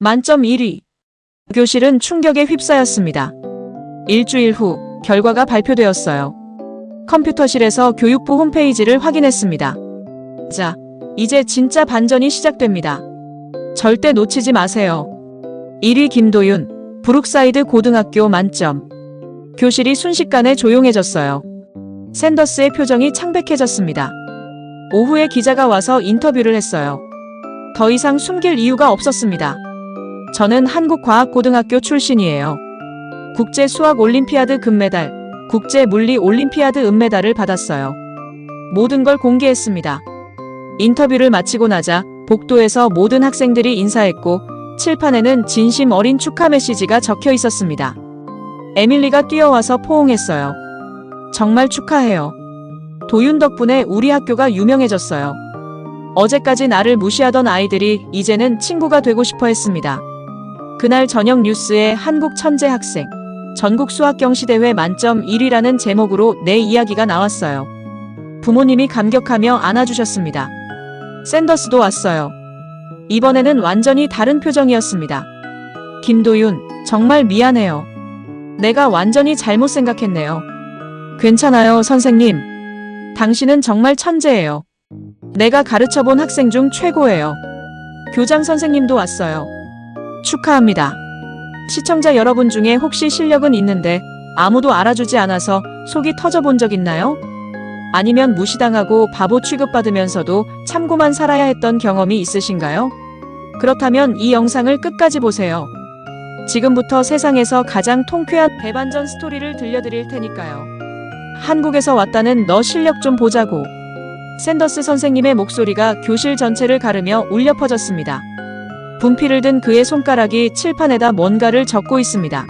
만점 1위. 교실은 충격에 휩싸였습니다. 일주일 후 결과가 발표되었어요. 컴퓨터실에서 교육부 홈페이지를 확인했습니다. 자, 이제 진짜 반전이 시작됩니다. 절대 놓치지 마세요. 1위 김도윤, 브룩사이드 고등학교 만점. 교실이 순식간에 조용해졌어요. 샌더스의 표정이 창백해졌습니다. 오후에 기자가 와서 인터뷰를 했어요. 더 이상 숨길 이유가 없었습니다. 저는 한국과학고등학교 출신이에요. 국제수학올림피아드 금메달, 국제물리올림피아드 은메달을 받았어요. 모든 걸 공개했습니다. 인터뷰를 마치고 나자 복도에서 모든 학생들이 인사했고 칠판에는 진심 어린 축하 메시지가 적혀 있었습니다. 에밀리가 뛰어와서 포옹했어요. 정말 축하해요. 도윤 덕분에 우리 학교가 유명해졌어요. 어제까지 나를 무시하던 아이들이 이제는 친구가 되고 싶어 했습니다. 그날 저녁 뉴스에 한국 천재 학생, 전국 수학경시대회 만점 1위라는 제목으로 내 이야기가 나왔어요. 부모님이 감격하며 안아주셨습니다. 샌더스도 왔어요. 이번에는 완전히 다른 표정이었습니다. 김도윤, 정말 미안해요. 내가 완전히 잘못 생각했네요. 괜찮아요, 선생님. 당신은 정말 천재예요. 내가 가르쳐본 학생 중 최고예요. 교장 선생님도 왔어요. 축하합니다. 시청자 여러분 중에 혹시 실력은 있는데 아무도 알아주지 않아서 속이 터져본 적 있나요? 아니면 무시당하고 바보 취급받으면서도 참고만 살아야 했던 경험이 있으신가요? 그렇다면 이 영상을 끝까지 보세요. 지금부터 세상에서 가장 통쾌한 대반전 스토리를 들려드릴 테니까요. 한국에서 왔다는 너 실력 좀 보자고. 샌더스 선생님의 목소리가 교실 전체를 가르며 울려 퍼졌습니다. 분필을 든 그의 손가락이 칠판에다 뭔가를 적고 있습니다.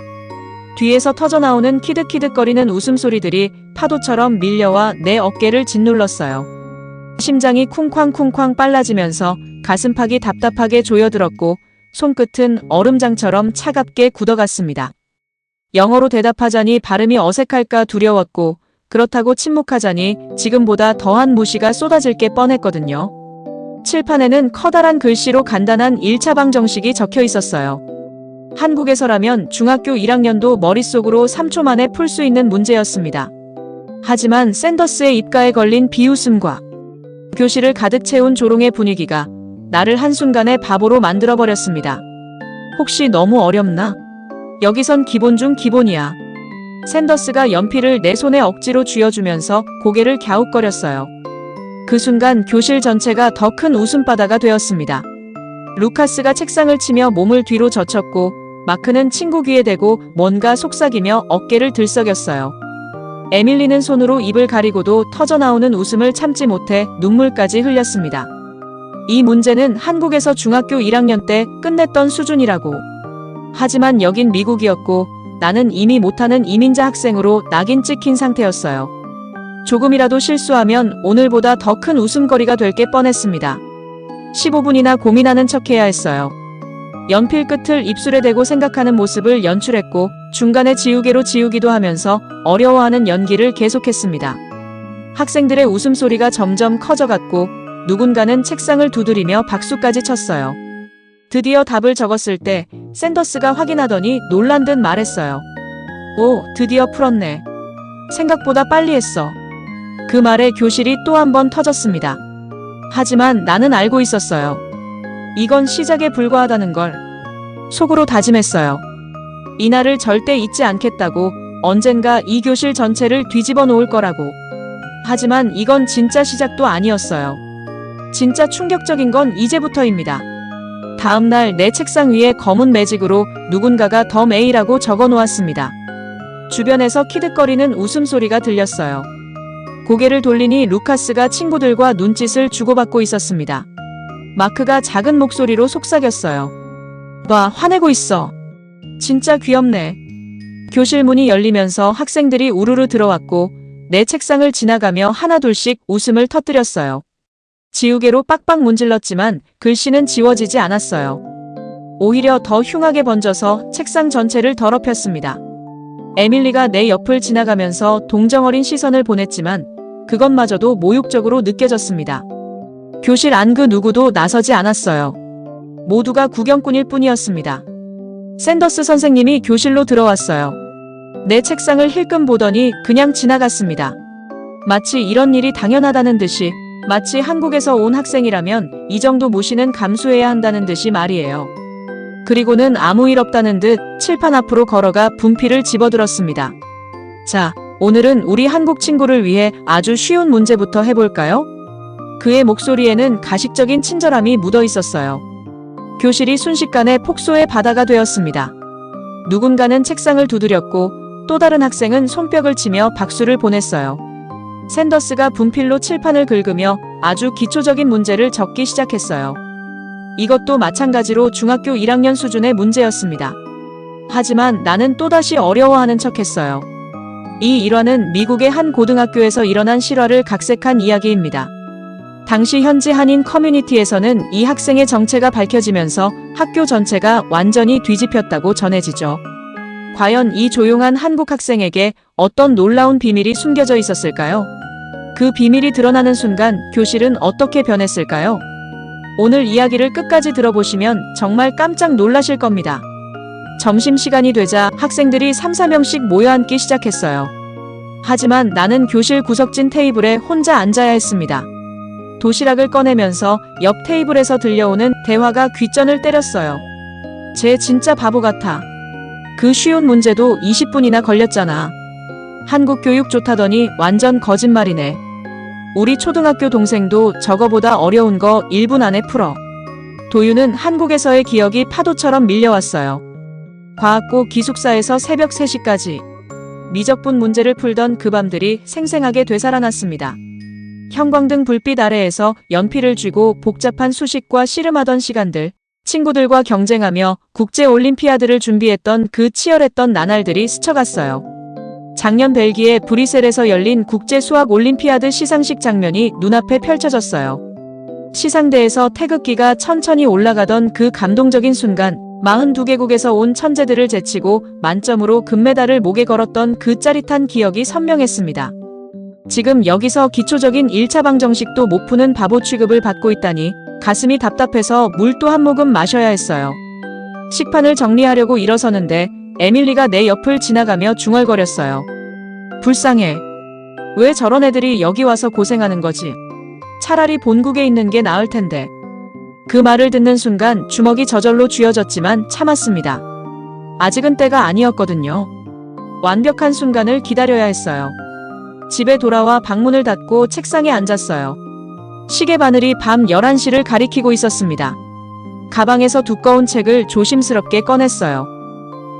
뒤에서 터져나오는 키득키득거리는 웃음소리들이 파도처럼 밀려와 내 어깨를 짓눌렀어요. 심장이 쿵쾅쿵쾅 빨라지면서 가슴팍이 답답하게 조여들었고 손끝은 얼음장처럼 차갑게 굳어갔습니다. 영어로 대답하자니 발음이 어색할까 두려웠고 그렇다고 침묵하자니 지금보다 더한 무시가 쏟아질 게 뻔했거든요. 칠판에는 커다란 글씨로 간단한 1차 방정식이 적혀 있었어요. 한국에서라면 중학교 1학년도 머릿속으로 3초 만에 풀 수 있는 문제였습니다. 하지만 샌더스의 입가에 걸린 비웃음과 교실을 가득 채운 조롱의 분위기가 나를 한순간에 바보로 만들어버렸습니다. 혹시 너무 어렵나? 여기선 기본 중 기본이야. 샌더스가 연필을 내 손에 억지로 쥐어주면서 고개를 갸웃거렸어요. 그 순간 교실 전체가 더 큰 웃음바다가 되었습니다. 루카스가 책상을 치며 몸을 뒤로 젖혔고 마크는 친구 귀에 대고 뭔가 속삭이며 어깨를 들썩였어요. 에밀리는 손으로 입을 가리고도 터져나오는 웃음을 참지 못해 눈물까지 흘렸습니다. 이 문제는 한국에서 중학교 1학년 때 끝냈던 수준이라고. 하지만 여긴 미국이었고 나는 이미 못하는 이민자 학생으로 낙인 찍힌 상태였어요. 조금이라도 실수하면 오늘보다 더 큰 웃음거리가 될 게 뻔했습니다. 15분이나 고민하는 척해야 했어요. 연필 끝을 입술에 대고 생각하는 모습을 연출했고 중간에 지우개로 지우기도 하면서 어려워하는 연기를 계속했습니다. 학생들의 웃음소리가 점점 커져갔고 누군가는 책상을 두드리며 박수까지 쳤어요. 드디어 답을 적었을 때 샌더스가 확인하더니 놀란 듯 말했어요. 오, 드디어 풀었네. 생각보다 빨리 했어. 그 말에 교실이 또 한 번 터졌습니다. 하지만 나는 알고 있었어요. 이건 시작에 불과하다는 걸. 속으로 다짐했어요. 이날을 절대 잊지 않겠다고, 언젠가 이 교실 전체를 뒤집어 놓을 거라고. 하지만 이건 진짜 시작도 아니었어요. 진짜 충격적인 건 이제부터입니다. 다음날 내 책상 위에 검은 매직으로 누군가가 더 A라고 적어 놓았습니다. 주변에서 키득거리는 웃음소리가 들렸어요. 고개를 돌리니 루카스가 친구들과 눈짓을 주고받고 있었습니다. 마크가 작은 목소리로 속삭였어요. 봐, 화내고 있어. 진짜 귀엽네. 교실 문이 열리면서 학생들이 우르르 들어왔고 내 책상을 지나가며 하나둘씩 웃음을 터뜨렸어요. 지우개로 빡빡 문질렀지만 글씨는 지워지지 않았어요. 오히려 더 흉하게 번져서 책상 전체를 더럽혔습니다. 에밀리가 내 옆을 지나가면서 동정어린 시선을 보냈지만 그것마저도 모욕적으로 느껴졌습니다. 교실 안 그 누구도 나서지 않았어요. 모두가 구경꾼일 뿐이었습니다. 샌더스 선생님이 교실로 들어왔어요. 내 책상을 힐끔 보더니 그냥 지나갔습니다. 마치 이런 일이 당연하다는 듯이, 마치 한국에서 온 학생이라면 이 정도 무시는 감수해야 한다는 듯이 말이에요. 그리고는 아무 일 없다는 듯 칠판 앞으로 걸어가 분필을 집어들었습니다. 자, 오늘은 우리 한국 친구를 위해 아주 쉬운 문제부터 해볼까요? 그의 목소리에는 가식적인 친절함이 묻어 있었어요. 교실이 순식간에 폭소의 바다가 되었습니다. 누군가는 책상을 두드렸고 또 다른 학생은 손뼉을 치며 박수를 보냈어요. 샌더스가 분필로 칠판을 긁으며 아주 기초적인 문제를 적기 시작했어요. 이것도 마찬가지로 중학교 1학년 수준의 문제였습니다. 하지만 나는 또다시 어려워하는 척했어요. 이 일화는 미국의 한 고등학교에서 일어난 실화를 각색한 이야기입니다. 당시 현지 한인 커뮤니티에서는 이 학생의 정체가 밝혀지면서 학교 전체가 완전히 뒤집혔다고 전해지죠. 과연 이 조용한 한국 학생에게 어떤 놀라운 비밀이 숨겨져 있었을까요? 그 비밀이 드러나는 순간 교실은 어떻게 변했을까요? 오늘 이야기를 끝까지 들어보시면 정말 깜짝 놀라실 겁니다. 점심시간이 되자 학생들이 3-4명씩 모여 앉기 시작했어요. 하지만 나는 교실 구석진 테이블에 혼자 앉아야 했습니다. 도시락을 꺼내면서 옆 테이블에서 들려오는 대화가 귓전을 때렸어요. 쟤 진짜 바보 같아. 그 쉬운 문제도 20분이나 걸렸잖아. 한국 교육 좋다더니 완전 거짓말이네. 우리 초등학교 동생도 저거보다 어려운 거 1분 안에 풀어. 도유는 한국에서의 기억이 파도처럼 밀려왔어요. 과학고 기숙사에서 새벽 3시까지 미적분 문제를 풀던 그 밤들이 생생하게 되살아났습니다. 형광등 불빛 아래에서 연필을 쥐고 복잡한 수식과 씨름하던 시간들, 친구들과 경쟁하며 국제올림피아드를 준비했던 그 치열했던 나날들이 스쳐갔어요. 작년 벨기에 브뤼셀에서 열린 국제수학올림피아드 시상식 장면이 눈앞에 펼쳐졌어요. 시상대에서 태극기가 천천히 올라가던 그 감동적인 순간, 42개국에서 온 천재들을 제치고 만점으로 금메달을 목에 걸었던 그 짜릿한 기억이 선명했습니다. 지금 여기서 기초적인 1차 방정식도 못 푸는 바보 취급을 받고 있다니 가슴이 답답해서 물도 한 모금 마셔야 했어요. 식판을 정리하려고 일어서는데 에밀리가 내 옆을 지나가며 중얼거렸어요. 불쌍해. 왜 저런 애들이 여기 와서 고생하는 거지? 차라리 본국에 있는 게 나을 텐데. 그 말을 듣는 순간 주먹이 저절로 쥐어졌지만 참았습니다. 아직은 때가 아니었거든요. 완벽한 순간을 기다려야 했어요. 집에 돌아와 방문을 닫고 책상에 앉았어요. 시계 바늘이 밤 11시를 가리키고 있었습니다. 가방에서 두꺼운 책을 조심스럽게 꺼냈어요.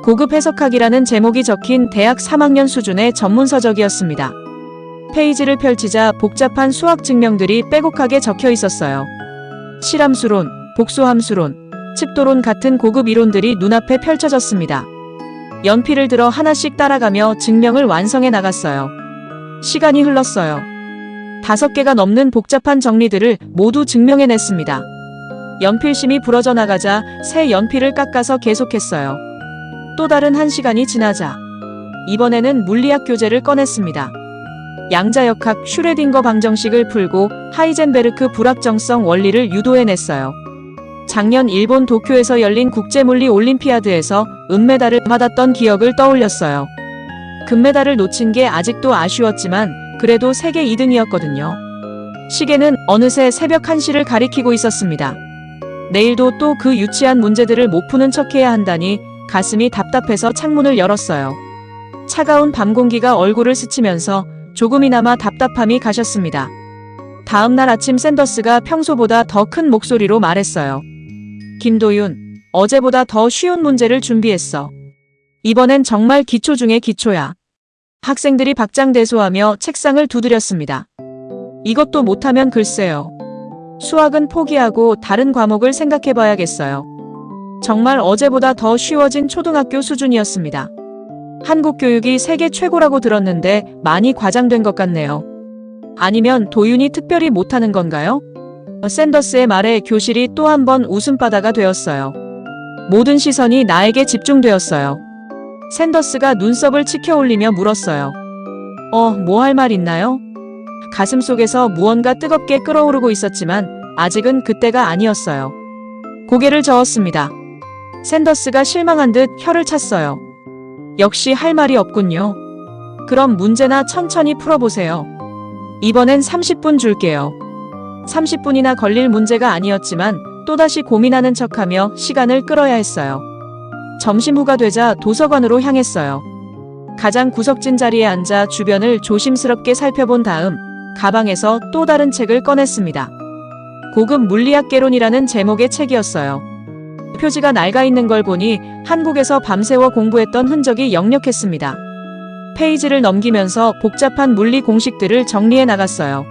고급 해석학이라는 제목이 적힌 대학 3학년 수준의 전문서적이었습니다. 페이지를 펼치자 복잡한 수학 증명들이 빼곡하게 적혀 있었어요. 실함수론, 복소함수론, 측도론 같은 고급 이론들이 눈앞에 펼쳐졌습니다. 연필을 들어 하나씩 따라가며 증명을 완성해 나갔어요. 시간이 흘렀어요. 5개가 넘는 복잡한 정리들을 모두 증명해냈습니다. 연필심이 부러져 나가자 새 연필을 깎아서 계속했어요. 또 다른 1시간이 지나자 이번에는 물리학 교재를 꺼냈습니다. 양자역학 슈레딩거 방정식을 풀고 하이젠베르크 불확정성 원리를 유도해냈어요. 작년 일본 도쿄에서 열린 국제물리 올림피아드에서 은메달을 받았던 기억을 떠올렸어요. 금메달을 놓친 게 아직도 아쉬웠지만 그래도 세계 2등이었거든요. 시계는 어느새 새벽 1시를 가리키고 있었습니다. 내일도 또 그 유치한 문제들을 못 푸는 척해야 한다니 가슴이 답답해서 창문을 열었어요. 차가운 밤 공기가 얼굴을 스치면서 조금이나마 답답함이 가셨습니다. 다음 날 아침 샌더스가 평소보다 더 큰 목소리로 말했어요. 김도윤, 어제보다 더 쉬운 문제를 준비했어. 이번엔 정말 기초 중의 기초야. 학생들이 박장대소하며 책상을 두드렸습니다. 이것도 못하면 글쎄요. 수학은 포기하고 다른 과목을 생각해봐야겠어요. 정말 어제보다 더 쉬워진 초등학교 수준이었습니다. 한국 교육이 세계 최고라고 들었는데 많이 과장된 것 같네요. 아니면 도윤이 특별히 못하는 건가요? 샌더스의 말에 교실이 또 한 번 웃음바다가 되었어요. 모든 시선이 나에게 집중되었어요. 샌더스가 눈썹을 치켜 올리며 물었어요. 뭐 할 말 있나요? 가슴속에서 무언가 뜨겁게 끓어오르고 있었지만 아직은 그때가 아니었어요. 고개를 저었습니다. 샌더스가 실망한 듯 혀를 찼어요. 역시 할 말이 없군요. 그럼 문제나 천천히 풀어보세요. 이번엔 30분 줄게요. 30분이나 걸릴 문제가 아니었지만 또다시 고민하는 척하며 시간을 끌어야 했어요. 점심 후가 되자 도서관으로 향했어요. 가장 구석진 자리에 앉아 주변을 조심스럽게 살펴본 다음 가방에서 또 다른 책을 꺼냈습니다. 고급 물리학개론이라는 제목의 책이었어요. 표지가 낡아 있는 걸 보니 한국에서 밤새워 공부했던 흔적이 역력했습니다. 페이지를 넘기면서 복잡한 물리 공식들을 정리해 나갔어요.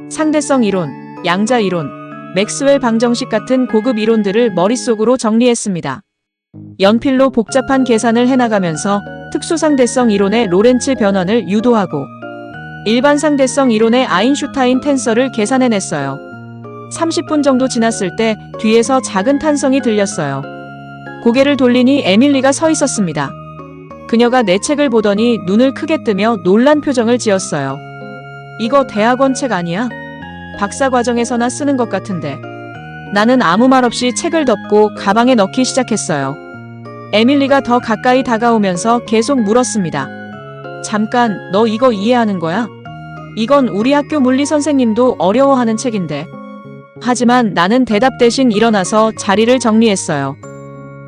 상대성 이론, 양자 이론, 맥스웰 방정식 같은 고급 이론들을 머릿속으로 정리했습니다. 연필로 복잡한 계산을 해나가면서 특수상대성 이론의 로렌츠 변환을 유도하고 일반 상대성 이론의 아인슈타인 텐서를 계산해냈어요. 30분 정도 지났을 때 뒤에서 작은 탄성이 들렸어요. 고개를 돌리니 에밀리가 서 있었습니다. 그녀가 내 책을 보더니 눈을 크게 뜨며 놀란 표정을 지었어요. 이거 대학원 책 아니야? 박사과정에서나 쓰는 것 같은데. 나는 아무 말 없이 책을 덮고 가방에 넣기 시작했어요. 에밀리가 더 가까이 다가오면서 계속 물었습니다. 잠깐, 너 이거 이해하는 거야? 이건 우리 학교 물리 선생님도 어려워하는 책인데. 하지만 나는 대답 대신 일어나서 자리를 정리했어요.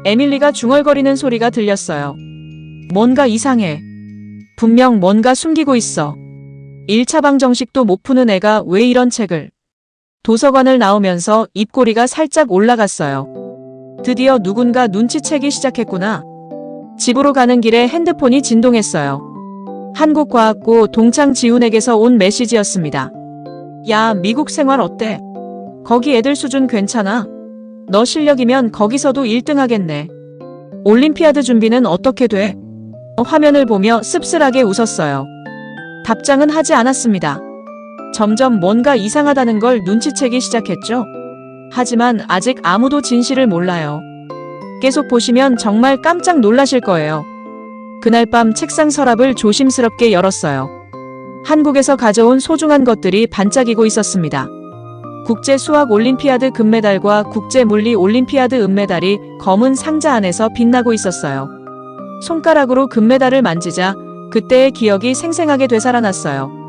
에밀리가 중얼거리는 소리가 들렸어요. 뭔가 이상해. 분명 뭔가 숨기고 있어. 1차 방정식도 못 푸는 애가 왜 이런 책을. 도서관을 나오면서 입꼬리가 살짝 올라갔어요. 드디어 누군가 눈치채기 시작했구나. 집으로 가는 길에 핸드폰이 진동했어요. 한국과학고 동창 지훈에게서 온 메시지였습니다. 야, 미국 생활 어때? 거기 애들 수준 괜찮아? 너 실력이면 거기서도 1등 하겠네. 올림피아드 준비는 어떻게 돼? 화면을 보며 씁쓸하게 웃었어요. 답장은 하지 않았습니다. 점점 뭔가 이상하다는 걸 눈치채기 시작했죠. 하지만 아직 아무도 진실을 몰라요. 계속 보시면 정말 깜짝 놀라실 거예요. 그날 밤 책상 서랍을 조심스럽게 열었어요. 한국에서 가져온 소중한 것들이 반짝이고 있었습니다. 국제 수학 올림피아드 금메달과 국제 물리 올림피아드 은메달이 검은 상자 안에서 빛나고 있었어요. 손가락으로 금메달을 만지자 그때의 기억이 생생하게 되살아났어요.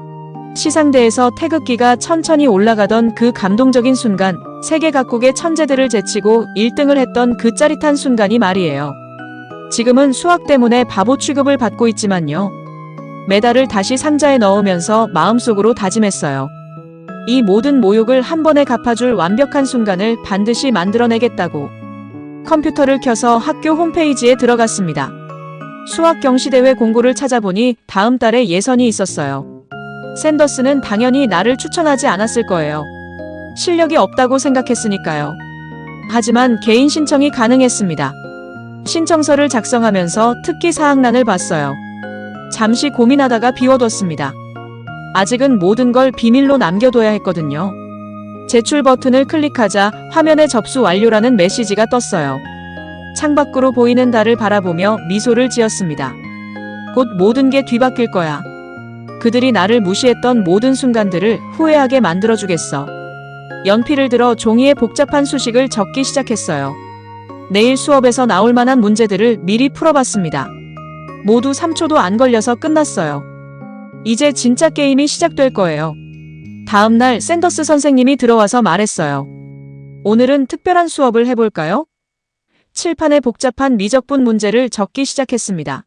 시상대에서 태극기가 천천히 올라가던 그 감동적인 순간, 세계 각국의 천재들을 제치고 1등을 했던 그 짜릿한 순간이 말이에요. 지금은 수학 때문에 바보 취급을 받고 있지만요. 메달을 다시 상자에 넣으면서 마음속으로 다짐했어요. 이 모든 모욕을 한 번에 갚아줄 완벽한 순간을 반드시 만들어내겠다고. 컴퓨터를 켜서 학교 홈페이지에 들어갔습니다. 수학 경시대회 공고를 찾아보니 다음 달에 예선이 있었어요. 샌더스는 당연히 나를 추천하지 않았을 거예요. 실력이 없다고 생각했으니까요. 하지만 개인 신청이 가능했습니다. 신청서를 작성하면서 특기 사항란을 봤어요. 잠시 고민하다가 비워뒀습니다. 아직은 모든 걸 비밀로 남겨둬야 했거든요. 제출 버튼을 클릭하자 화면에 접수 완료라는 메시지가 떴어요. 창밖으로 보이는 달을 바라보며 미소를 지었습니다. 곧 모든 게 뒤바뀔 거야. 그들이 나를 무시했던 모든 순간들을 후회하게 만들어주겠어. 연필을 들어 종이에 복잡한 수식을 적기 시작했어요. 내일 수업에서 나올 만한 문제들을 미리 풀어봤습니다. 모두 3초도 안 걸려서 끝났어요. 이제 진짜 게임이 시작될 거예요. 다음 날 샌더스 선생님이 들어와서 말했어요. 오늘은 특별한 수업을 해볼까요? 칠판에 복잡한 미적분 문제를 적기 시작했습니다.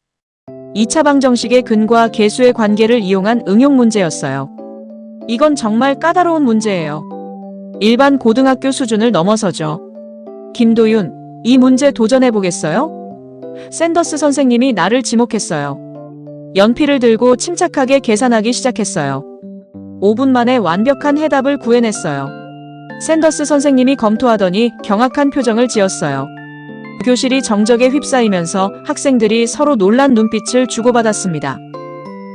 2차 방정식의 근과 계수의 관계를 이용한 응용 문제였어요. 이건 정말 까다로운 문제예요. 일반 고등학교 수준을 넘어서죠. 김도윤, 이 문제 도전해보겠어요? 샌더스 선생님이 나를 지목했어요. 연필을 들고 침착하게 계산하기 시작했어요. 5분 만에 완벽한 해답을 구해냈어요. 샌더스 선생님이 검토하더니 경악한 표정을 지었어요. 교실이 정적에 휩싸이면서 학생들이 서로 놀란 눈빛을 주고받았습니다.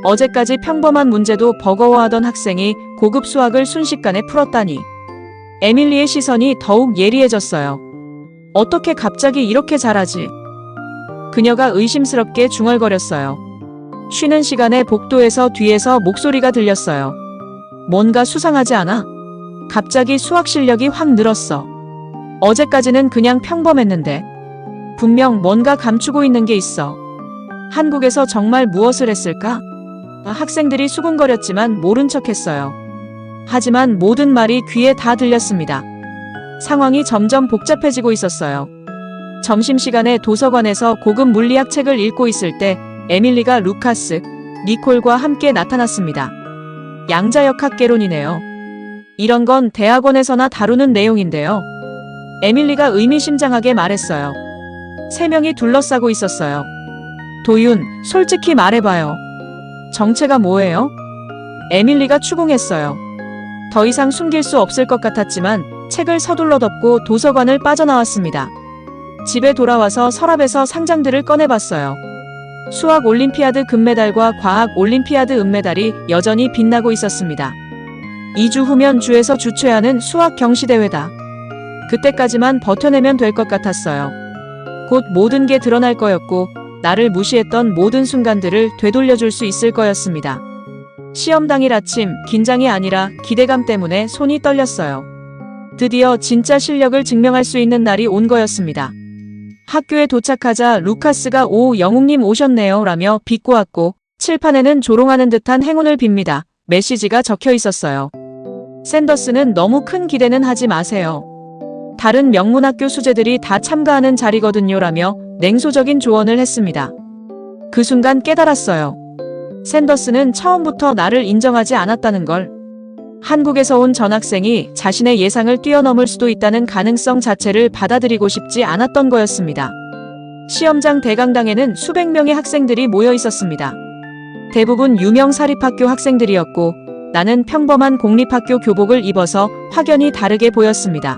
어제까지 평범한 문제도 버거워하던 학생이 고급 수학을 순식간에 풀었다니. 에밀리의 시선이 더욱 예리해졌어요. 어떻게 갑자기 이렇게 잘하지? 그녀가 의심스럽게 중얼거렸어요. 쉬는 시간에 복도에서 뒤에서 목소리가 들렸어요. 뭔가 수상하지 않아? 갑자기 수학 실력이 확 늘었어. 어제까지는 그냥 평범했는데 분명 뭔가 감추고 있는 게 있어. 한국에서 정말 무엇을 했을까? 학생들이 수군거렸지만 모른 척했어요. 하지만 모든 말이 귀에 다 들렸습니다. 상황이 점점 복잡해지고 있었어요. 점심시간에 도서관에서 고급 물리학 책을 읽고 있을 때 에밀리가 루카스, 니콜과 함께 나타났습니다. 양자역학개론이네요. 이런 건 대학원에서나 다루는 내용인데요. 에밀리가 의미심장하게 말했어요. 세 명이 둘러싸고 있었어요. 도윤, 솔직히 말해봐요. 정체가 뭐예요? 에밀리가 추궁했어요. 더 이상 숨길 수 없을 것 같았지만 책을 서둘러 덮고 도서관을 빠져나왔습니다. 집에 돌아와서 서랍에서 상장들을 꺼내봤어요. 수학 올림피아드 금메달과 과학 올림피아드 은메달이 여전히 빛나고 있었습니다. 2주 후면 주에서 주최하는 수학 경시대회다. 그때까지만 버텨내면 될 것 같았어요. 곧 모든 게 드러날 거였고 나를 무시했던 모든 순간들을 되돌려줄 수 있을 거였습니다. 시험 당일 아침, 긴장이 아니라 기대감 때문에 손이 떨렸어요. 드디어 진짜 실력을 증명할 수 있는 날이 온 거였습니다. 학교에 도착하자 루카스가 "오, 영웅님 오셨네요" 라며 비꼬았고 칠판에는 조롱하는 듯한 행운을 빕니다. 메시지가 적혀 있었어요. 샌더스는 너무 큰 기대는 하지 마세요. 다른 명문학교 수재들이 다 참가하는 자리거든요 라며 냉소적인 조언을 했습니다. 그 순간 깨달았어요. 샌더스는 처음부터 나를 인정하지 않았다는 걸. 한국에서 온 전학생이 자신의 예상을 뛰어넘을 수도 있다는 가능성 자체를 받아들이고 싶지 않았던 거였습니다. 시험장 대강당에는 수백 명의 학생들이 모여 있었습니다. 대부분 유명 사립학교 학생들이었고 나는 평범한 공립학교 교복을 입어서 확연히 다르게 보였습니다.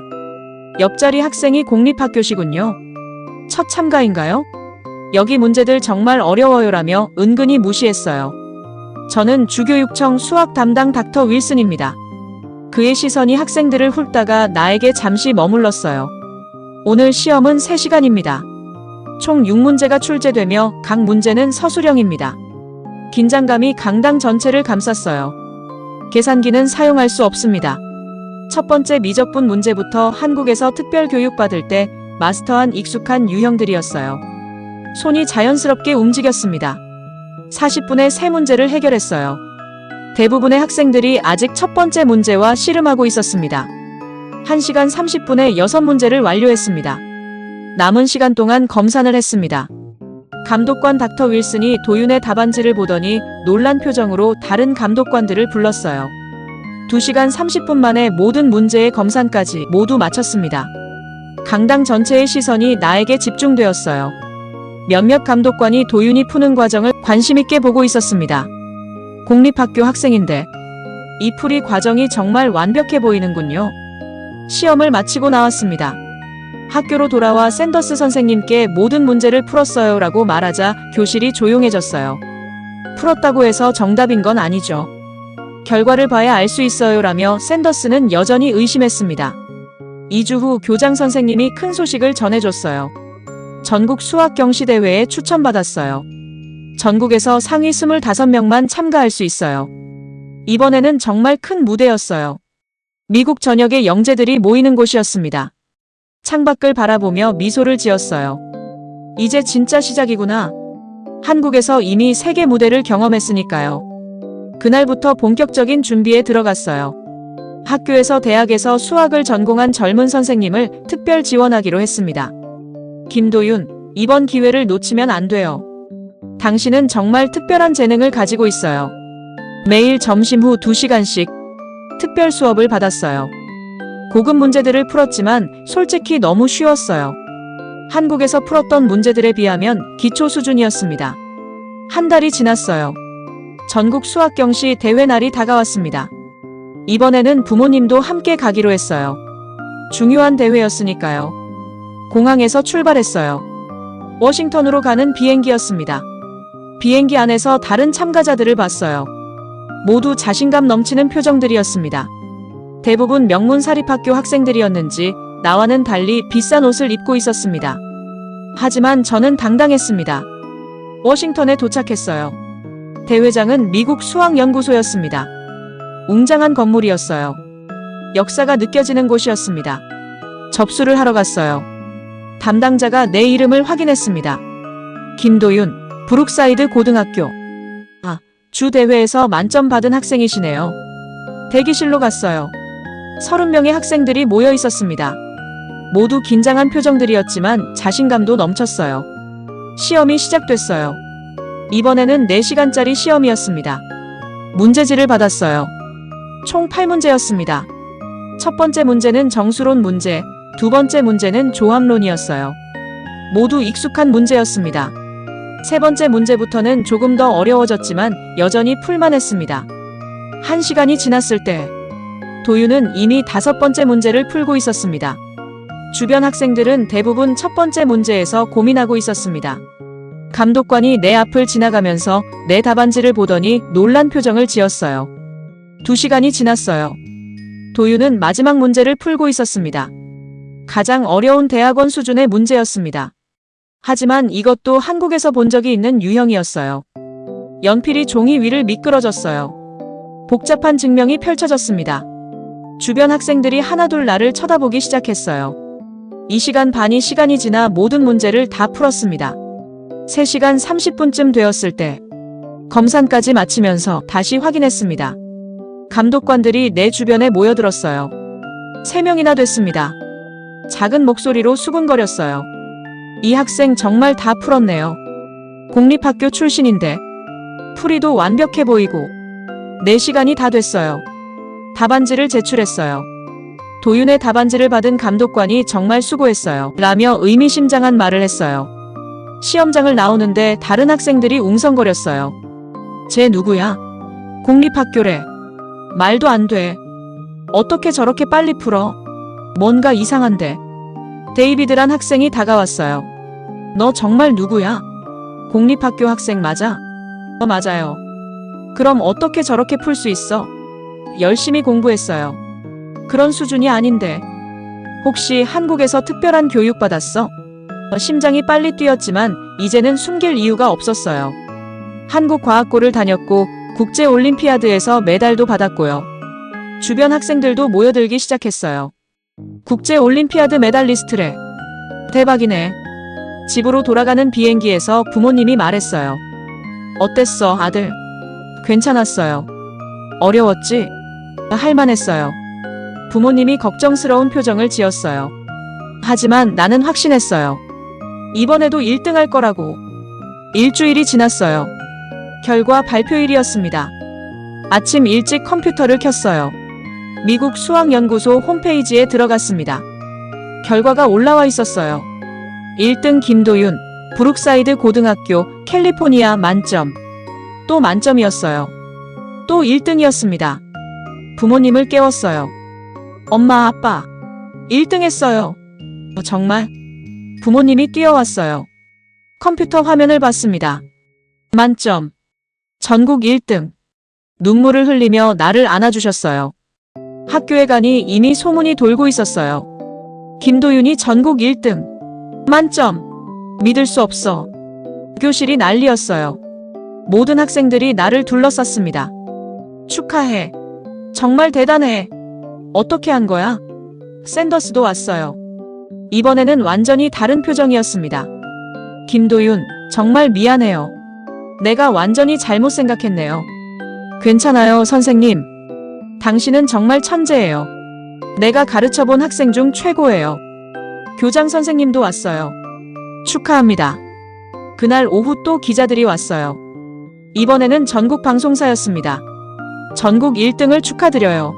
옆자리 학생이 공립학교시군요. 첫 참가인가요? 여기 문제들 정말 어려워요라며 은근히 무시했어요. 저는 주교육청 수학 담당 닥터 윌슨입니다. 그의 시선이 학생들을 훑다가 나에게 잠시 머물렀어요. 오늘 시험은 3시간입니다. 총 6문제가 출제되며 각 문제는 서술형입니다. 긴장감이 강당 전체를 감쌌어요. 계산기는 사용할 수 없습니다. 첫 번째 미적분 문제부터 한국에서 특별교육 받을 때 마스터한 익숙한 유형들이었어요. 손이 자연스럽게 움직였습니다. 40분에 3문제를 해결했어요. 대부분의 학생들이 아직 첫 번째 문제와 씨름하고 있었습니다. 1시간 30분에 6문제를 완료했습니다. 남은 시간 동안 검산을 했습니다. 감독관 닥터 윌슨이 도윤의 답안지를 보더니 놀란 표정으로 다른 감독관들을 불렀어요. 2시간 30분 만에 모든 문제의 검산까지 모두 마쳤습니다. 강당 전체의 시선이 나에게 집중되었어요. 몇몇 감독관이 도윤이 푸는 과정을 관심있게 보고 있었습니다. 공립학교 학생인데 이 풀이 과정이 정말 완벽해 보이는군요. 시험을 마치고 나왔습니다. 학교로 돌아와 샌더스 선생님께 모든 문제를 풀었어요 라고 말하자 교실이 조용해졌어요. 풀었다고 해서 정답인 건 아니죠. 결과를 봐야 알 수 있어요 라며 샌더스는 여전히 의심했습니다. 2주 후 교장 선생님이 큰 소식을 전해줬어요. 전국 수학 경시대회에 추천받았어요. 전국에서 상위 25명만 참가할 수 있어요. 이번에는 정말 큰 무대였어요. 미국 전역의 영재들이 모이는 곳이었습니다. 창밖을 바라보며 미소를 지었어요. 이제 진짜 시작이구나. 한국에서 이미 세계 무대를 경험했으니까요. 그날부터 본격적인 준비에 들어갔어요. 학교에서 대학에서 수학을 전공한 젊은 선생님을 특별 지원하기로 했습니다. 김도윤, 이번 기회를 놓치면 안 돼요. 당신은 정말 특별한 재능을 가지고 있어요. 매일 점심 후 2시간씩 특별 수업을 받았어요. 고급 문제들을 풀었지만 솔직히 너무 쉬웠어요. 한국에서 풀었던 문제들에 비하면 기초 수준이었습니다. 한 달이 지났어요. 전국 수학경시 대회 날이 다가왔습니다. 이번에는 부모님도 함께 가기로 했어요. 중요한 대회였으니까요. 공항에서 출발했어요. 워싱턴으로 가는 비행기였습니다. 비행기 안에서 다른 참가자들을 봤어요. 모두 자신감 넘치는 표정들이었습니다. 대부분 명문 사립학교 학생들이었는지 나와는 달리 비싼 옷을 입고 있었습니다. 하지만 저는 당당했습니다. 워싱턴에 도착했어요. 대회장은 미국 수학연구소였습니다. 웅장한 건물이었어요. 역사가 느껴지는 곳이었습니다. 접수를 하러 갔어요. 담당자가 내 이름을 확인했습니다. 김도윤, 브룩사이드 고등학교. 주 대회에서 만점 받은 학생이시네요. 대기실로 갔어요. 30명의 학생들이 모여 있었습니다. 모두 긴장한 표정들이었지만 자신감도 넘쳤어요. 시험이 시작됐어요. 이번에는 4시간짜리 시험이었습니다. 문제지를 받았어요. 총 8문제였습니다. 첫 번째 문제는 정수론 문제, 두 번째 문제는 조합론이었어요. 모두 익숙한 문제였습니다. 세 번째 문제부터는 조금 더 어려워졌지만 여전히 풀만했습니다. 1시간이 지났을 때 도윤은 이미 5번째 문제를 풀고 있었습니다. 주변 학생들은 대부분 첫 번째 문제에서 고민하고 있었습니다. 감독관이 내 앞을 지나가면서 내 답안지를 보더니 놀란 표정을 지었어요. 2시간이 지났어요. 도윤은 마지막 문제를 풀고 있었습니다. 가장 어려운 대학원 수준의 문제였습니다. 하지만 이것도 한국에서 본 적이 있는 유형이었어요. 연필이 종이 위를 미끄러졌어요. 복잡한 증명이 펼쳐졌습니다. 주변 학생들이 하나둘 나를 쳐다보기 시작했어요. 2시간 반이 시간이 지나 모든 문제를 다 풀었습니다. 3시간 30분쯤 되었을 때 검산까지 마치면서 다시 확인했습니다. 감독관들이 내 주변에 모여들었어요. 3명이나 됐습니다. 작은 목소리로 수군거렸어요. 이 학생 정말 다 풀었네요. 공립학교 출신인데 풀이도 완벽해 보이고 4시간이 다 됐어요. 답안지를 제출했어요. 도윤의 답안지를 받은 감독관이 정말 수고했어요. 라며 의미심장한 말을 했어요. 시험장을 나오는데 다른 학생들이 웅성거렸어요. 쟤 누구야? 공립학교래. 말도 안 돼. 어떻게 저렇게 빨리 풀어? 뭔가 이상한데. 데이비드란 학생이 다가왔어요. 너 정말 누구야? 공립학교 학생 맞아? 맞아요. 그럼 어떻게 저렇게 풀 수 있어? 열심히 공부했어요. 그런 수준이 아닌데. 혹시 한국에서 특별한 교육 받았어? 심장이 빨리 뛰었지만 이제는 숨길 이유가 없었어요. 한국과학고를 다녔고 국제올림피아드에서 메달도 받았고요. 주변 학생들도 모여들기 시작했어요. 국제올림피아드 메달리스트래. 대박이네. 집으로 돌아가는 비행기에서 부모님이 말했어요. 어땠어, 아들? 괜찮았어요. 어려웠지? 할만했어요. 부모님이 걱정스러운 표정을 지었어요. 하지만 나는 확신했어요. 이번에도 1등 할 거라고. 일주일이 지났어요. 결과 발표일이었습니다. 아침 일찍 컴퓨터를 켰어요. 미국 수학연구소 홈페이지에 들어갔습니다. 결과가 올라와 있었어요. 1등 김도윤, 브룩사이드 고등학교, 캘리포니아 만점. 또 만점이었어요. 또 1등이었습니다. 부모님을 깨웠어요. 엄마, 아빠, 1등 했어요. 정말? 부모님이 뛰어왔어요. 컴퓨터 화면을 봤습니다. 만점. 전국 1등. 눈물을 흘리며 나를 안아주셨어요. 학교에 가니 이미 소문이 돌고 있었어요. 김도윤이 전국 1등. 만점. 믿을 수 없어. 교실이 난리였어요. 모든 학생들이 나를 둘러쌌습니다. 축하해. 정말 대단해. 어떻게 한 거야? 샌더스도 왔어요. 이번에는 완전히 다른 표정이었습니다. 김도윤, 정말 미안해요. 내가 완전히 잘못 생각했네요. 괜찮아요, 선생님. 당신은 정말 천재예요. 내가 가르쳐본 학생 중 최고예요. 교장 선생님도 왔어요. 축하합니다. 그날 오후 또 기자들이 왔어요. 이번에는 전국 방송사였습니다. 전국 1등을 축하드려요.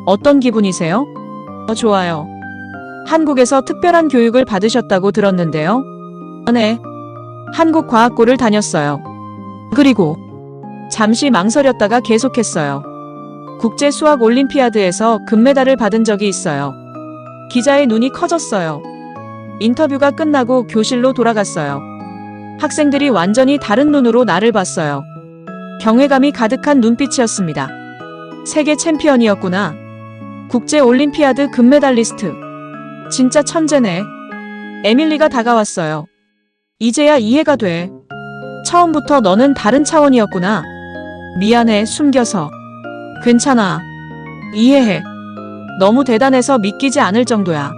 어떤 기분이세요? 좋아요. 한국에서 특별한 교육을 받으셨다고 들었는데요. 네. 한국과학고를 다녔어요. 그리고 잠시 망설였다가 계속했어요. 국제수학올림피아드에서 금메달을 받은 적이 있어요. 기자의 눈이 커졌어요. 인터뷰가 끝나고 교실로 돌아갔어요. 학생들이 완전히 다른 눈으로 나를 봤어요. 경외감이 가득한 눈빛이었습니다. 세계 챔피언이었구나. 국제올림피아드 금메달리스트. 진짜 천재네. 에밀리가 다가왔어요. 이제야 이해가 돼. 처음부터 너는 다른 차원이었구나. 미안해, 숨겨서. 괜찮아. 이해해. 너무 대단해서 믿기지 않을 정도야.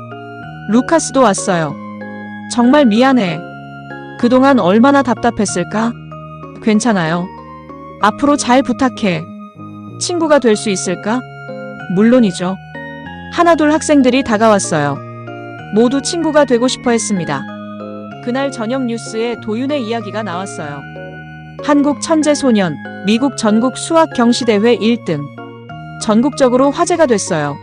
루카스도 왔어요. 정말 미안해. 그동안 얼마나 답답했을까? 괜찮아요. 앞으로 잘 부탁해. 친구가 될 수 있을까? 물론이죠. 하나둘 학생들이 다가왔어요. 모두 친구가 되고 싶어 했습니다. 그날 저녁 뉴스에 도윤의 이야기가 나왔어요. 한국 천재소년, 미국 전국 수학 경시대회 1등. 전국적으로 화제가 됐어요.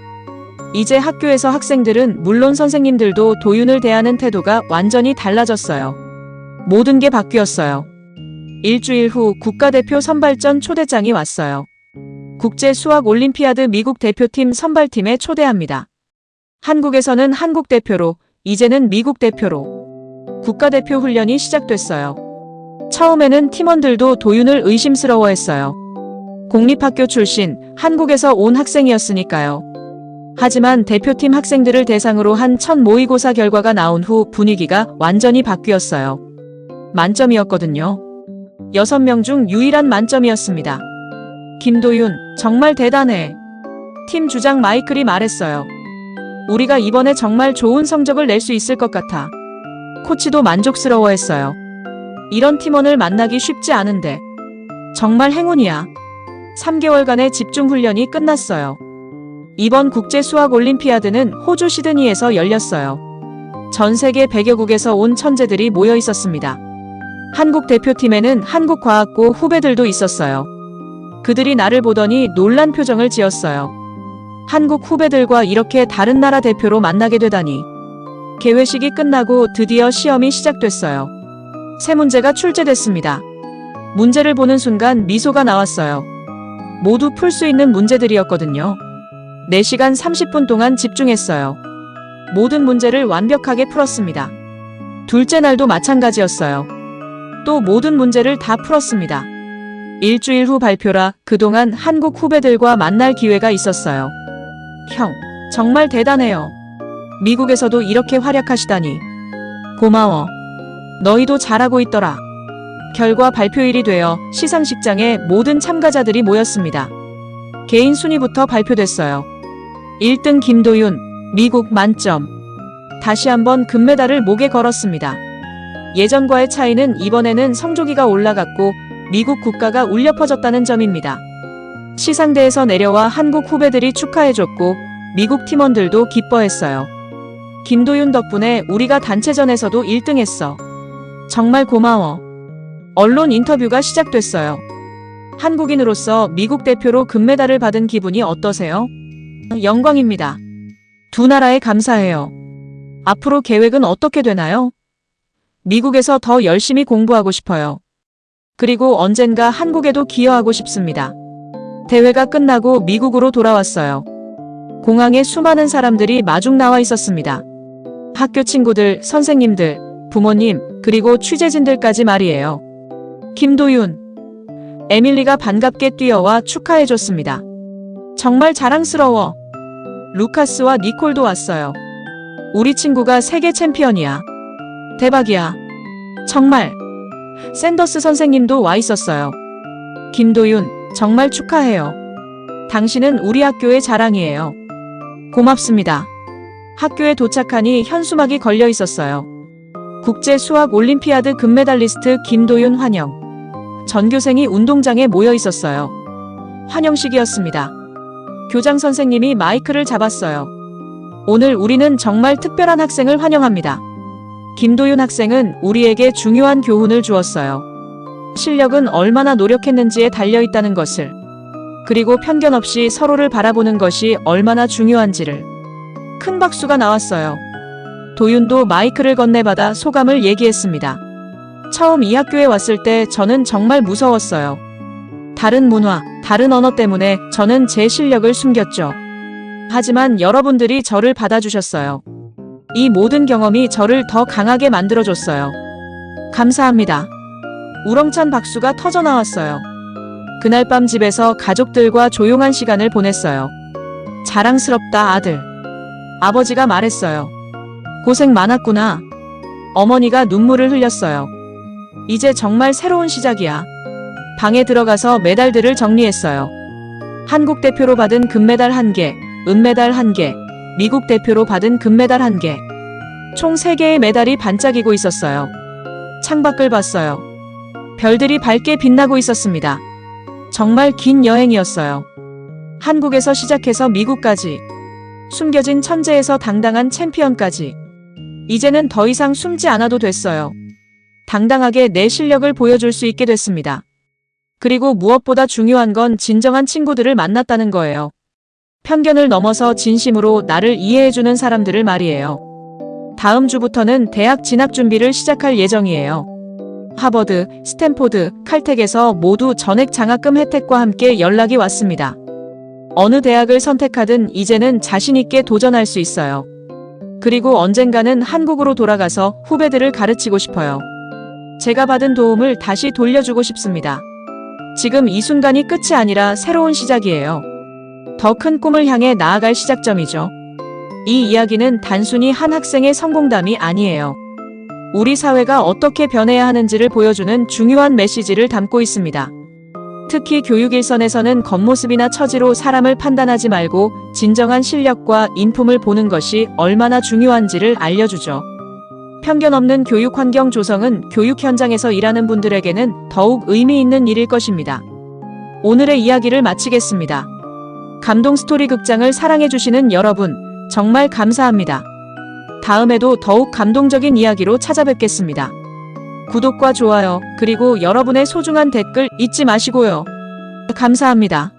이제 학교에서 학생들은 물론 선생님들도 도윤을 대하는 태도가 완전히 달라졌어요. 모든 게 바뀌었어요. 일주일 후 국가대표 선발전 초대장이 왔어요. 국제수학올림피아드 미국 대표팀 선발팀에 초대합니다. 한국에서는 한국 대표로, 이제는 미국 대표로. 국가대표 훈련이 시작됐어요. 처음에는 팀원들도 도윤을 의심스러워했어요. 공립학교 출신, 한국에서 온 학생이었으니까요. 하지만 대표팀 학생들을 대상으로 한 첫 모의고사 결과가 나온 후 분위기가 완전히 바뀌었어요. 만점이었거든요. 6명 중 유일한 만점이었습니다. 김도윤, 정말 대단해. 팀 주장 마이클이 말했어요. 우리가 이번에 정말 좋은 성적을 낼 수 있을 것 같아. 코치도 만족스러워했어요. 이런 팀원을 만나기 쉽지 않은데. 정말 행운이야. 3개월간의 집중훈련이 끝났어요. 이번 국제수학올림피아드는 호주 시드니에서 열렸어요. 전 세계 100여국에서 온 천재들이 모여 있었습니다. 한국 대표팀에는 한국과학고 후배들도 있었어요. 그들이 나를 보더니 놀란 표정을 지었어요. 한국 후배들과 이렇게 다른 나라 대표로 만나게 되다니. 개회식이 끝나고 드디어 시험이 시작됐어요. 세 문제가 출제됐습니다. 문제를 보는 순간 미소가 나왔어요. 모두 풀 수 있는 문제들이었거든요. 4시간 30분 동안 집중했어요. 모든 문제를 완벽하게 풀었습니다. 둘째 날도 마찬가지였어요. 또 모든 문제를 다 풀었습니다. 일주일 후 발표라 그동안 한국 후배들과 만날 기회가 있었어요. 형, 정말 대단해요. 미국에서도 이렇게 활약하시다니. 고마워. 너희도 잘하고 있더라. 결과 발표일이 되어 시상식장에 모든 참가자들이 모였습니다. 개인 순위부터 발표됐어요. 1등 김도윤, 미국 만점. 다시 한번 금메달을 목에 걸었습니다. 예전과의 차이는 이번에는 성조기가 올라갔고 미국 국가가 울려 퍼졌다는 점입니다. 시상대에서 내려와 한국 후배들이 축하해줬고 미국 팀원들도 기뻐했어요. 김도윤 덕분에 우리가 단체전에서도 1등했어. 정말 고마워. 언론 인터뷰가 시작됐어요. 한국인으로서 미국 대표로 금메달을 받은 기분이 어떠세요? 영광입니다. 두 나라에 감사해요. 앞으로 계획은 어떻게 되나요? 미국에서 더 열심히 공부하고 싶어요. 그리고 언젠가 한국에도 기여하고 싶습니다. 대회가 끝나고 미국으로 돌아왔어요. 공항에 수많은 사람들이 마중 나와 있었습니다. 학교 친구들, 선생님들, 부모님, 그리고 취재진들까지 말이에요. 김도윤, 에밀리가 반갑게 뛰어와 축하해줬습니다. 정말 자랑스러워. 루카스와 니콜도 왔어요. 우리 친구가 세계 챔피언이야. 대박이야. 정말. 샌더스 선생님도 와 있었어요. 김도윤, 정말 축하해요. 당신은 우리 학교의 자랑이에요. 고맙습니다. 학교에 도착하니 현수막이 걸려 있었어요. 국제수학올림피아드 금메달리스트 김도윤 환영. 전교생이 운동장에 모여 있었어요. 환영식이었습니다. 교장 선생님이 마이크를 잡았어요. 오늘 우리는 정말 특별한 학생을 환영합니다. 김도윤 학생은 우리에게 중요한 교훈을 주었어요. 실력은 얼마나 노력했는지에 달려있다는 것을. 그리고 편견 없이 서로를 바라보는 것이 얼마나 중요한지를. 큰 박수가 나왔어요. 도윤도 마이크를 건네받아 소감을 얘기했습니다. 처음 이 학교에 왔을 때 저는 정말 무서웠어요. 다른 문화, 다른 언어 때문에 저는 제 실력을 숨겼죠. 하지만 여러분들이 저를 받아주셨어요. 이 모든 경험이 저를 더 강하게 만들어줬어요. 감사합니다. 우렁찬 박수가 터져나왔어요. 그날 밤 집에서 가족들과 조용한 시간을 보냈어요. 자랑스럽다 아들. 아버지가 말했어요. 고생 많았구나. 어머니가 눈물을 흘렸어요. 이제 정말 새로운 시작이야. 방에 들어가서 메달들을 정리했어요. 한국 대표로 받은 금메달 1개, 은메달 1개, 미국 대표로 받은 금메달 1개. 총 3개의 메달이 반짝이고 있었어요. 창밖을 봤어요. 별들이 밝게 빛나고 있었습니다. 정말 긴 여행이었어요. 한국에서 시작해서 미국까지, 숨겨진 천재에서 당당한 챔피언까지. 이제는 더 이상 숨지 않아도 됐어요. 당당하게 내 실력을 보여줄 수 있게 됐습니다. 그리고 무엇보다 중요한 건 진정한 친구들을 만났다는 거예요. 편견을 넘어서 진심으로 나를 이해해주는 사람들을 말이에요. 다음 주부터는 대학 진학 준비를 시작할 예정이에요. 하버드, 스탠포드, 칼텍에서 모두 전액 장학금 혜택과 함께 연락이 왔습니다. 어느 대학을 선택하든 이제는 자신있게 도전할 수 있어요. 그리고 언젠가는 한국으로 돌아가서 후배들을 가르치고 싶어요. 제가 받은 도움을 다시 돌려주고 싶습니다. 지금 이 순간이 끝이 아니라 새로운 시작이에요. 더 큰 꿈을 향해 나아갈 시작점이죠. 이 이야기는 단순히 한 학생의 성공담이 아니에요. 우리 사회가 어떻게 변해야 하는지를 보여주는 중요한 메시지를 담고 있습니다. 특히 교육 일선에서는 겉모습이나 처지로 사람을 판단하지 말고 진정한 실력과 인품을 보는 것이 얼마나 중요한지를 알려주죠. 편견 없는 교육 환경 조성은 교육 현장에서 일하는 분들에게는 더욱 의미 있는 일일 것입니다. 오늘의 이야기를 마치겠습니다. 감동 스토리 극장을 사랑해주시는 여러분, 정말 감사합니다. 다음에도 더욱 감동적인 이야기로 찾아뵙겠습니다. 구독과 좋아요, 그리고 여러분의 소중한 댓글 잊지 마시고요. 감사합니다.